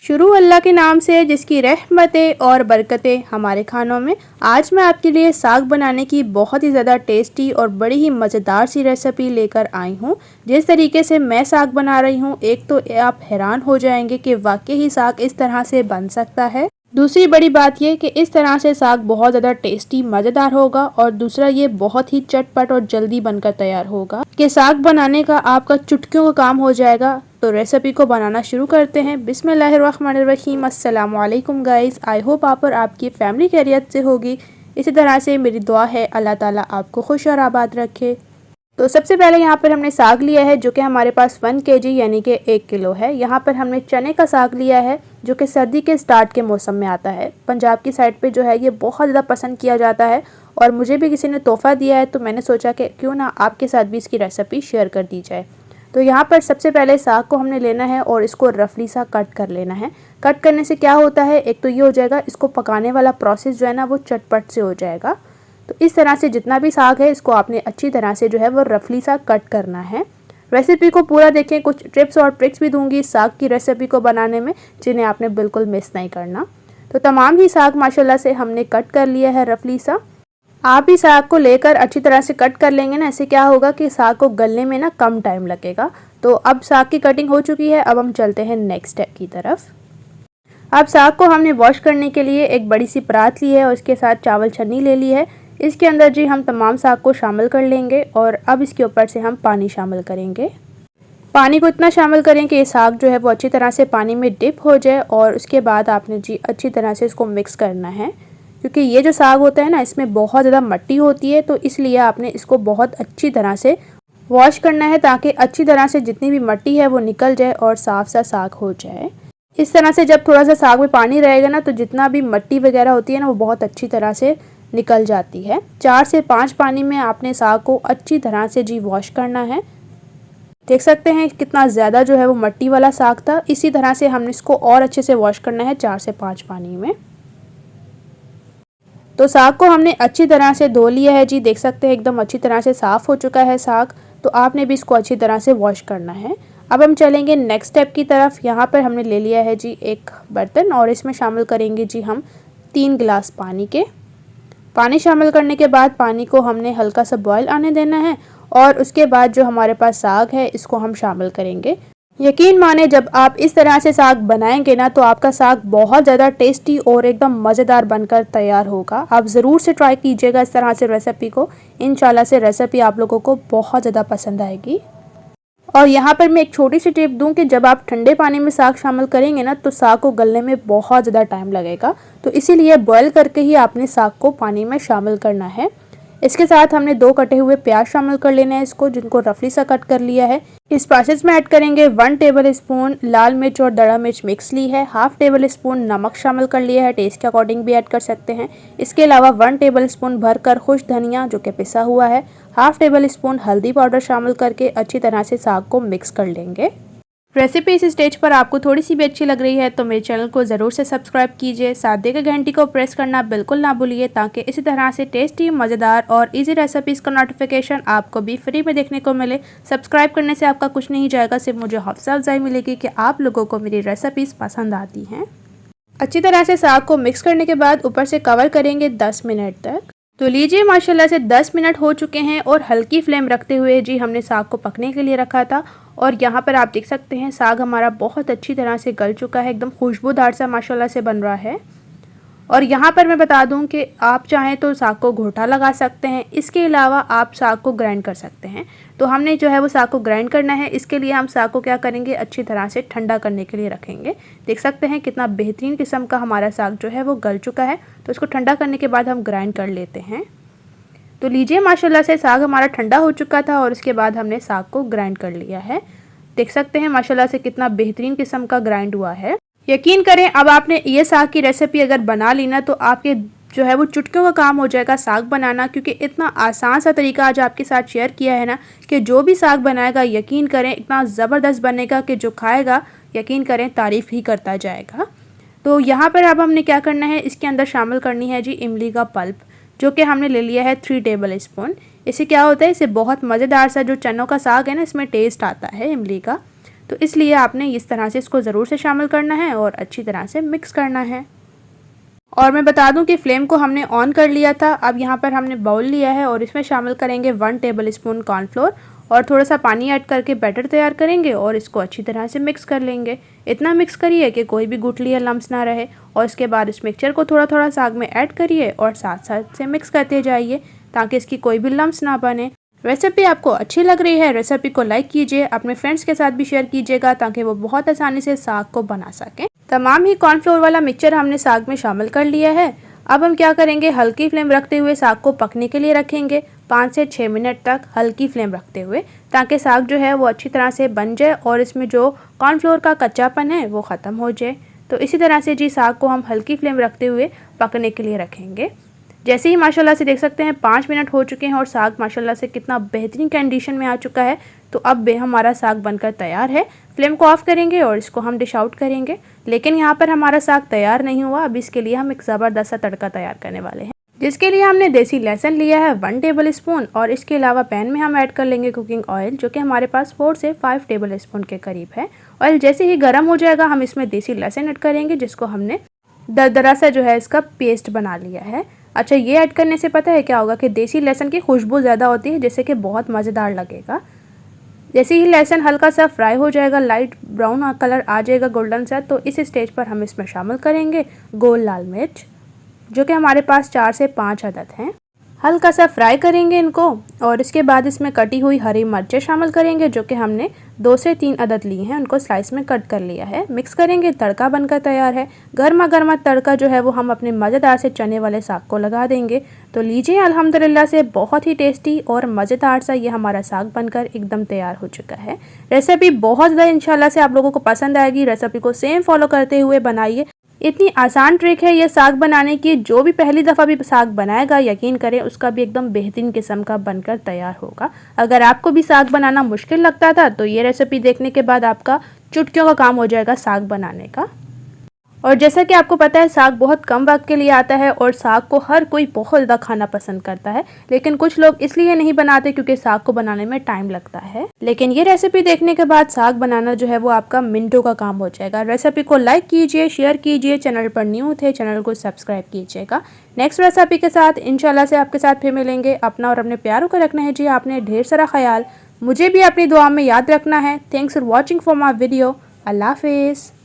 शुरू अल्लाह के नाम से जिसकी रहमतें और बरकतें हमारे खानों में। आज मैं आपके लिए साग बनाने की बहुत ही ज़्यादा टेस्टी और बड़ी ही मज़ेदार सी रेसिपी लेकर आई हूँ। जिस तरीके से मैं साग बना रही हूँ, एक तो आप हैरान हो जाएंगे कि वाकई ही साग इस तरह से बन सकता है। दूसरी बड़ी बात यह कि इस तरह से साग बहुत ज़्यादा टेस्टी मज़ेदार होगा और दूसरा ये बहुत ही चटपट और जल्दी बनकर तैयार होगा कि साग बनाने का आपका चुटकियों का काम हो जाएगा। तो रेसिपी को बनाना शुरू करते हैं। बिस्मिल्लाहिर्रहमानिर्रहीम। अस्सलाम वालेकुम गाइस। आई होप आप और आपकी फैमिली खैरियत से होगी। इसी तरह से मेरी दुआ है अल्लाह ताला आपको खुश और आबाद रखे। तो सबसे पहले यहाँ पर हमने साग लिया है जो कि हमारे पास 1 kg यानी कि 1 किलो है। यहाँ पर हमने चने का साग लिया है जो कि सर्दी के स्टार्ट के मौसम में आता है। पंजाब की साइड पे जो है ये बहुत ज़्यादा पसंद किया जाता है और मुझे भी किसी ने तोहफ़ा दिया है, तो मैंने सोचा कि क्यों ना आपके साथ भी इसकी रेसिपी शेयर कर दी जाए। तो यहाँ पर सबसे पहले साग को हमने लेना है और इसको रफली सा कट कर लेना है। कट करने से क्या होता है, एक तो ये हो जाएगा, इसको पकाने वाला प्रोसेस जो है ना वो चटपट से हो जाएगा। तो इस तरह से जितना भी साग है इसको आपने अच्छी तरह से जो है वो रफली सा कट करना है। रेसिपी को पूरा देखें, कुछ टिप्स और ट्रिक्स भी दूंगी साग की रेसिपी को बनाने में जिन्हें आपने बिल्कुल मिस नहीं करना। तो तमाम ही साग माशाल्लाह से हमने कट कर लिया है रफली सा। आप भी साग को लेकर अच्छी तरह से कट कर लेंगे ना, इससे क्या होगा कि साग को गलने में ना कम टाइम लगेगा। तो अब साग की कटिंग हो चुकी है, अब हम चलते हैं नेक्स्ट स्टेप की तरफ। अब साग को हमने वॉश करने के लिए एक बड़ी सी परात ली है और इसके साथ चावल छन्नी ले ली है। इसके अंदर जी हम तमाम साग को शामिल कर लेंगे और अब इसके ऊपर से हम पानी शामिल करेंगे। पानी को इतना शामिल करें कि ये साग जो है वो अच्छी तरह से पानी में डिप हो जाए और उसके बाद आपने जी अच्छी तरह से इसको मिक्स करना है, क्योंकि ये जो साग होता है ना इसमें बहुत ज़्यादा मिट्टी होती है, तो इसलिए आपने इसको बहुत अच्छी तरह से वॉश करना है ताकि अच्छी तरह से जितनी भी मिट्टी है वो निकल जाए और साफ सा साग हो जाए। इस तरह से जब थोड़ा सा साग में पानी रहेगा ना तो जितना भी मिट्टी वगैरह होती है ना वो बहुत अच्छी तरह से निकल जाती है। 4 से 5 पानी में आपने साग को अच्छी तरह से जी वॉश करना है। देख सकते हैं कितना ज़्यादा जो है वो मिट्टी वाला साग था। इसी तरह से हमने इसको और अच्छे से वॉश करना है 4 से 5 पानी में। तो साग को हमने अच्छी तरह से धो लिया है जी, देख सकते हैं एकदम अच्छी तरह से साफ़ हो चुका है साग। तो आपने भी इसको अच्छी तरह से वॉश करना है। अब हम चलेंगे नेक्स्ट स्टेप की तरफ। यहाँ पर हमने ले लिया है जी एक बर्तन और इसमें शामिल करेंगे जी हम 3 गिलास पानी के। पानी शामिल करने के बाद पानी को हमने हल्का सा बॉयल आने देना है और उसके बाद जो हमारे पास साग है इसको हम शामिल करेंगे। यकीन माने जब आप इस तरह से साग बनाएंगे ना तो आपका साग बहुत ज़्यादा टेस्टी और एकदम मज़ेदार बनकर तैयार होगा। आप ज़रूर से ट्राई कीजिएगा इस तरह से रेसिपी को, इंशाल्लाह से रेसिपी आप लोगों को बहुत ज़्यादा पसंद आएगी। और यहाँ पर मैं एक छोटी सी टिप दूं कि जब आप ठंडे पानी में साग शामिल करेंगे ना तो साग को गलने में बहुत ज़्यादा टाइम लगेगा, तो इसीलिए बॉयल करके ही आपने साग को पानी में शामिल करना है। इसके साथ हमने 2 कटे हुए प्याज शामिल कर लेने हैं इसको, जिनको रफली सा कट कर लिया है। इस प्रोसेस में ऐड करेंगे 1 टेबल स्पून लाल मिर्च और दड़ा मिर्च मिक्स ली है। 1/2 टेबल स्पून नमक शामिल कर लिया है, टेस्ट के अकॉर्डिंग भी ऐड कर सकते हैं। इसके अलावा 1 टेबल स्पून भरकर खुश धनिया जो कि पिसा हुआ है। 1/2 टेबल स्पून हल्दी पाउडर शामिल करके अच्छी तरह से साग को मिक्स कर लेंगे। रेसिपी इस स्टेज पर आपको थोड़ी सी भी अच्छी लग रही है तो मेरे चैनल को ज़रूर से सब्सक्राइब कीजिए। साथ देकर घंटी को प्रेस करना बिल्कुल ना भूलिए ताकि इसी तरह से टेस्टी, मज़ेदार और इजी रेसिपीज़ का नोटिफिकेशन आपको भी फ्री में देखने को मिले। सब्सक्राइब करने से आपका कुछ नहीं जाएगा, सिर्फ मुझे हौसला अफजाई मिलेगी कि आप लोगों को मेरी रेसिपीज़ पसंद आती हैं। अच्छी तरह से साग को मिक्स करने के बाद ऊपर से कवर करेंगे 10 मिनट तक। तो लीजिए माशाल्लाह से 10 मिनट हो चुके हैं और हल्की फ्लेम रखते हुए जी हमने साग को पकने के लिए रखा था और यहाँ पर आप देख सकते हैं साग हमारा बहुत अच्छी तरह से गल चुका है, एकदम खुशबूदार सा माशाल्लाह से बन रहा है। और यहाँ पर मैं बता दूं कि आप चाहें तो साग को घोटा लगा सकते हैं, इसके अलावा आप साग को ग्राइंड कर सकते हैं। तो हमने जो है वो साग को ग्राइंड करना है। इसके लिए हम साग को क्या करेंगे, अच्छी तरह से ठंडा करने के लिए रखेंगे। देख सकते हैं कितना बेहतरीन किस्म का हमारा साग जो है वो गल चुका है। तो इसको ठंडा करने के बाद हम ग्राइंड कर लेते हैं। तो लीजिए माशाल्लाह से साग हमारा ठंडा हो चुका था और उसके बाद हमने साग को ग्राइंड कर लिया है। देख सकते हैं माशाल्लाह से कितना बेहतरीन किस्म का ग्राइंड हुआ है। यकीन करें अब आपने ये साग की रेसिपी अगर बना ली ना तो आपके जो है वो चुटकियों का काम हो जाएगा साग बनाना, क्योंकि इतना आसान सा तरीका आज आपके साथ शेयर किया है ना कि जो भी साग बनाएगा यकीन करें इतना ज़बरदस्त बनेगा कि जो खाएगा यकीन करें तारीफ़ ही करता जाएगा। तो यहाँ पर अब हमने क्या करना है, इसके अंदर शामिल करनी है जी इमली का पल्प, जो कि हमने ले लिया है 3 टेबल स्पून। इससे क्या होता है, इससे बहुत मज़ेदार सा जो चनों का साग है ना इसमें टेस्ट आता है इमली का। तो इसलिए आपने इस तरह से इसको ज़रूर से शामिल करना है और अच्छी तरह से मिक्स करना है। और मैं बता दूं कि फ्लेम को हमने ऑन कर लिया था। अब यहाँ पर हमने बाउल लिया है और इसमें शामिल करेंगे 1 टेबल स्पून कॉर्नफ्लोर और थोड़ा सा पानी ऐड करके बैटर तैयार करेंगे और इसको अच्छी तरह से मिक्स कर लेंगे। इतना मिक्स करिए कि कोई भी गुठली या लम्स ना रहे और इसके बाद इस मिक्सचर को थोड़ा थोड़ा साग में ऐड करिए और साथ साथ से मिक्स करते जाइए ताकि इसकी कोई भी लम्स ना बने। रेसिपी आपको अच्छी लग रही है, रेसिपी को लाइक कीजिए, अपने फ्रेंड्स के साथ भी शेयर कीजिएगा ताकि वो बहुत आसानी से साग को बना सकें। तमाम ही कॉर्नफ्लोर वाला मिक्सचर हमने साग में शामिल कर लिया है। अब हम क्या करेंगे, हल्की फ्लेम रखते हुए साग को पकने के लिए रखेंगे 5 से 6 मिनट तक हल्की फ्लेम रखते हुए, ताकि साग जो है वो अच्छी तरह से बन जाए और इसमें जो कॉर्नफ्लोर का कच्चापन है वो ख़त्म हो जाए। तो इसी तरह से जी साग को हम हल्की फ्लेम रखते हुए पकने के लिए रखेंगे। जैसे ही माशाल्लाह से देख सकते हैं 5 मिनट हो चुके हैं और साग माशाल्लाह से कितना बेहतरीन कंडीशन में आ चुका है। तो अब हमारा साग बनकर तैयार है। फ्लेम को ऑफ करेंगे और इसको हम डिश आउट करेंगे। लेकिन यहाँ पर हमारा साग तैयार नहीं हुआ। अब इसके लिए हम एक ज़बरदस्त सा तड़का तैयार करने वाले हैं, जिसके लिए हमने देसी लहसुन लिया है 1 टेबल स्पून और इसके अलावा पैन में हम ऐड कर लेंगे कुकिंग ऑयल, जो कि हमारे पास 4 से 5 टेबल स्पून के करीब है। ऑयल जैसे ही गर्म हो जाएगा हम इसमें देसी लहसुन ऐड करेंगे, जिसको हमने दरदरा सा जो है इसका पेस्ट बना लिया है। अच्छा, ये ऐड करने से पता है क्या होगा कि देसी लहसुन की खुशबू ज़्यादा होती है, जिससे कि बहुत मज़ेदार लगेगा। जैसे ही लहसुन हल्का सा फ्राई हो जाएगा, लाइट ब्राउन कलर आ जाएगा गोल्डन सा, तो इस स्टेज पर हम इसमें शामिल करेंगे गोल लाल मिर्च, जो कि हमारे पास 4 से 5 अदद हैं। हल्का सा फ्राई करेंगे इनको और इसके बाद इसमें कटी हुई हरी मिर्चें शामिल करेंगे, जो कि हमने 2 से 3 अदद ली हैं, उनको स्लाइस में कट कर लिया है। मिक्स करेंगे, तड़का बनकर तैयार है। गर्मा गर्मा तड़का जो है वो हम अपने मज़ेदार से चने वाले साग को लगा देंगे। तो लीजिए, अल्हम्दुलिल्लाह से बहुत ही टेस्टी और मज़ेदार सा ये हमारा साग बनकर एकदम तैयार हो चुका है। रेसिपी बहुत ज़्यादा इंशाल्लाह से आप लोगों को पसंद आएगी। रेसिपी को सेम फॉलो करते हुए बनाइए। इतनी आसान ट्रिक है ये साग बनाने की, जो भी पहली दफ़ा भी साग बनाएगा यकीन करें उसका भी एकदम बेहतरीन किस्म का बनकर तैयार होगा। अगर आपको भी साग बनाना मुश्किल लगता था तो ये रेसिपी देखने के बाद आपका चुटकियों का काम हो जाएगा साग बनाने का। और जैसा कि आपको पता है साग बहुत कम वक्त के लिए आता है और साग को हर कोई बहुत ज़्यादा खाना पसंद करता है, लेकिन कुछ लोग इसलिए नहीं बनाते क्योंकि साग को बनाने में टाइम लगता है। लेकिन ये रेसिपी देखने के बाद साग बनाना जो है वो आपका मिनटों का काम हो जाएगा। रेसिपी को लाइक कीजिए, शेयर कीजिए, चैनल पर न्यू थे चैनल को सब्सक्राइब कीजिएगा। नेक्स्ट रेसिपी के साथ इंशाल्लाह से आपके साथ फिर मिलेंगे। अपना और अपने प्यारों का रखना है जी आपने ढेर सारा ख्याल। मुझे भी अपनी दुआ में याद रखना है। Thanks for watching for my video. अल्लाह हाफिज़।